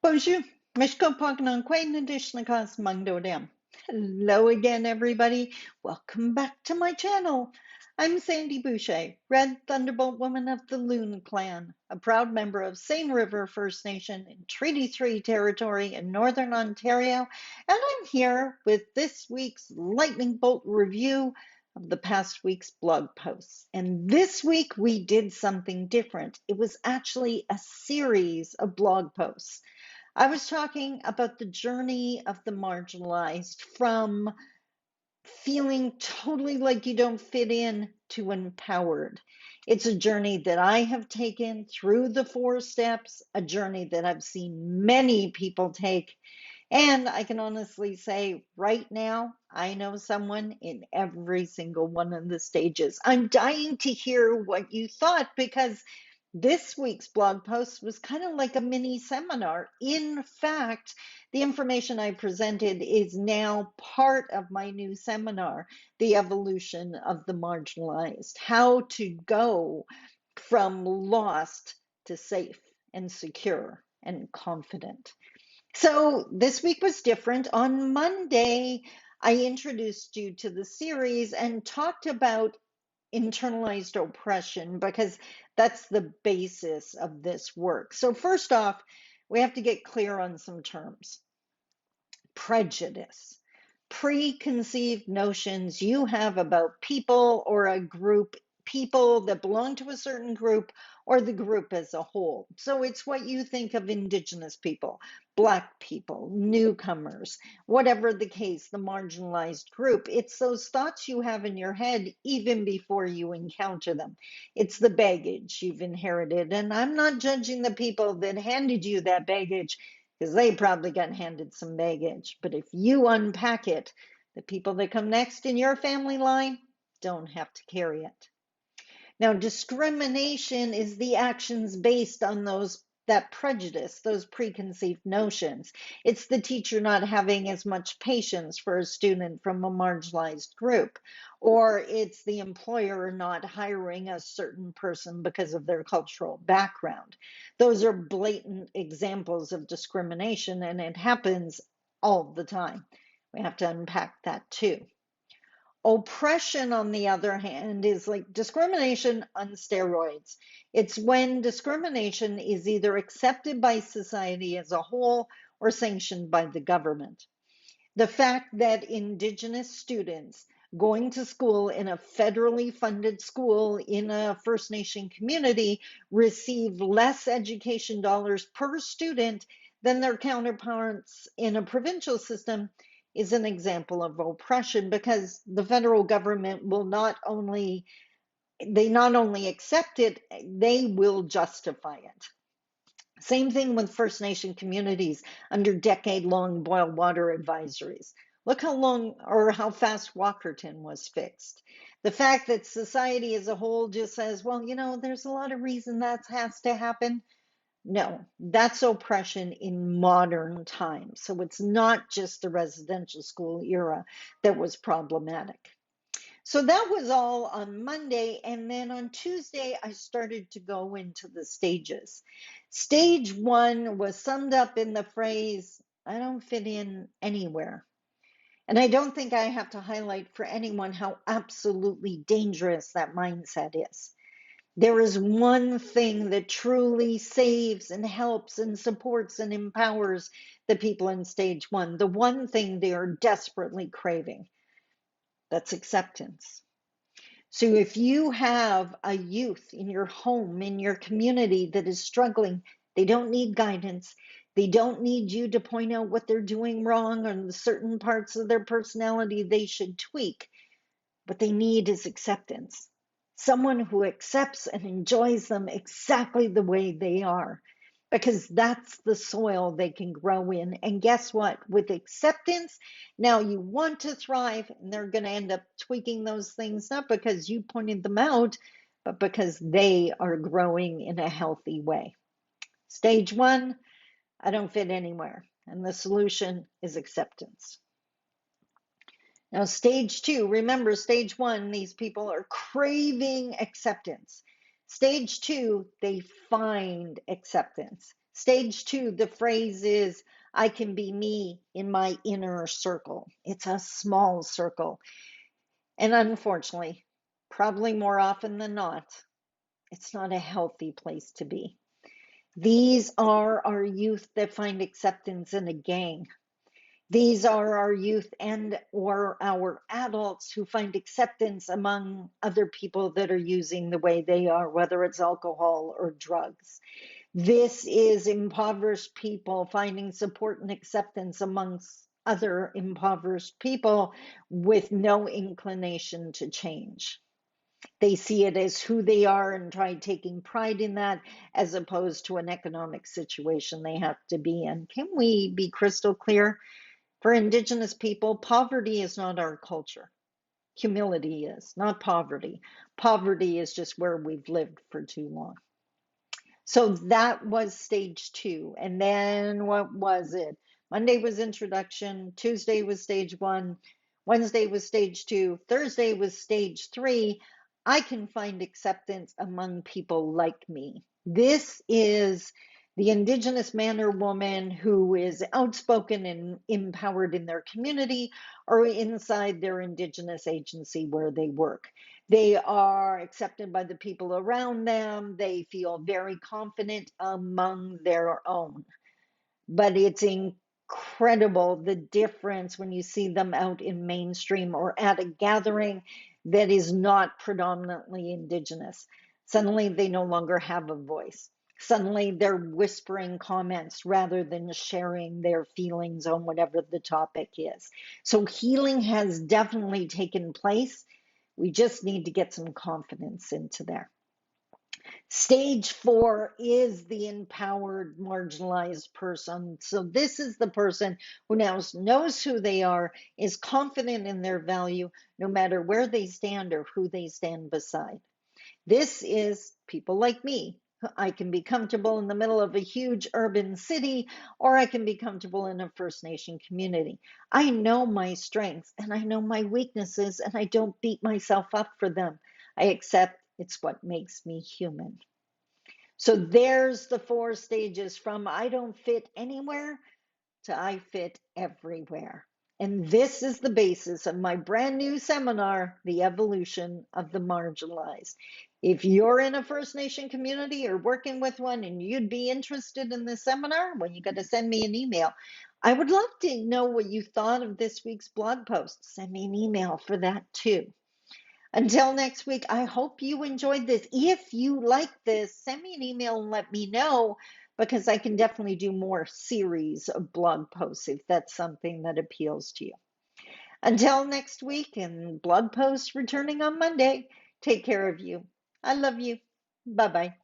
Bonjour, Mishko Pognon Quain Adishnakas Mangdodam. Hello again, everybody. Welcome back to my channel. I'm Sandy Boucher, Red Thunderbolt Woman of the Loon Clan, a proud member of Seine River First Nation in Treaty 3 territory in Northern Ontario, and I'm here with this week's lightning bolt review of the past week's blog posts. And this week we did something different. It was actually a series of blog posts. I was talking about the journey of the marginalized from feeling totally like you don't fit in to empowered. It's a journey that I have taken through the 4 steps, a journey that I've seen many people take. And I can honestly say right now, I know someone in every single one of the stages. I'm dying to hear what you thought because this week's blog post was kind of like a mini seminar. In fact, the information I presented is now part of my new seminar, The Evolution of the Marginalized, how to go from lost to safe and secure and confident. So this week was different. On Monday, I introduced you to the series and talked about internalized oppression because that's the basis of this work. So first off, we have to get clear on some terms. Prejudice, preconceived notions you have about people or a group, people that belong to a certain group or the group as a whole. So it's what you think of Indigenous people, Black people, newcomers, whatever the case, the marginalized group. It's those thoughts you have in your head even before you encounter them. It's the baggage you've inherited. And I'm not judging the people that handed you that baggage, because they probably got handed some baggage. But if you unpack it, the people that come next in your family line don't have to carry it. Now, discrimination is the actions based on that prejudice, those preconceived notions. It's the teacher not having as much patience for a student from a marginalized group, or it's the employer not hiring a certain person because of their cultural background. Those are blatant examples of discrimination, and it happens all the time. We have to unpack that too. Oppression, on the other hand, is like discrimination on steroids. It's when discrimination is either accepted by society as a whole or sanctioned by the government. The fact that Indigenous students going to school in a federally funded school in a First Nation community receive less education dollars per student than their counterparts in a provincial system is an example of oppression, because the federal government will not only accept it, they will justify it. Same thing with First Nation communities under decade-long boil water advisories. Look how long or how fast Walkerton was fixed. The fact that society as a whole just says, well, there's a lot of reason that has to happen. No, that's oppression in modern times. So it's not just the residential school era that was problematic. So that was all on Monday. And then on Tuesday, I started to go into the stages. Stage 1 was summed up in the phrase, I don't fit in anywhere. And I don't think I have to highlight for anyone how absolutely dangerous that mindset is. There is one thing that truly saves and helps and supports and empowers the people in stage 1, the one thing they are desperately craving. That's acceptance. So if you have a youth in your home, in your community that is struggling, they don't need guidance. They don't need you to point out what they're doing wrong or the certain parts of their personality they should tweak. What they need is acceptance. Someone who accepts and enjoys them exactly the way they are, because that's the soil they can grow in. And guess what? With acceptance, now you want to thrive, and they're going to end up tweaking those things, not because you pointed them out, but because they are growing in a healthy way. Stage 1, I don't fit anywhere. And the solution is acceptance. Now, stage 2, remember stage 1, these people are craving acceptance. Stage 2, they find acceptance. Stage two, the phrase is, I can be me in my inner circle. It's a small circle. And unfortunately, probably more often than not, it's not a healthy place to be. These are our youth that find acceptance in a gang. These are our youth and or our adults who find acceptance among other people that are using the way they are, whether it's alcohol or drugs. This is impoverished people finding support and acceptance amongst other impoverished people with no inclination to change. They see it as who they are and try taking pride in that, as opposed to an economic situation they have to be in. Can we be crystal clear? For Indigenous people, poverty is not our culture. Humility is, not poverty. Poverty is just where we've lived for too long. So that was stage two. And then what was it? Monday was introduction. Tuesday was stage one. Wednesday was stage two. Thursday was stage three. I can find acceptance among people like me. This is the Indigenous man or woman who is outspoken and empowered in their community or inside their Indigenous agency where they work. They are accepted by the people around them. They feel very confident among their own. But it's incredible the difference when you see them out in mainstream or at a gathering that is not predominantly Indigenous. Suddenly they no longer have a voice. Suddenly they're whispering comments rather than sharing their feelings on whatever the topic is. So healing has definitely taken place. We just need to get some confidence into there. Stage four is the empowered, marginalized person. So this is the person who now knows who they are, is confident in their value, no matter where they stand or who they stand beside. This is people like me. I can be comfortable in the middle of a huge urban city, or I can be comfortable in a First Nation community. I know my strengths and I know my weaknesses, and I don't beat myself up for them. I accept it's what makes me human. So there's the four stages from I don't fit anywhere to I fit everywhere. And this is the basis of my brand new seminar, The Evolution of the Marginalized. If you're in a First Nation community or working with one and you'd be interested in this seminar, well, you got to send me an email. I would love to know what you thought of this week's blog post. Send me an email for that too. Until next week, I hope you enjoyed this. If you like this, send me an email and let me know, because I can definitely do more series of blog posts if that's something that appeals to you. Until next week and blog posts returning on Monday, take care of you. I love you. Bye bye.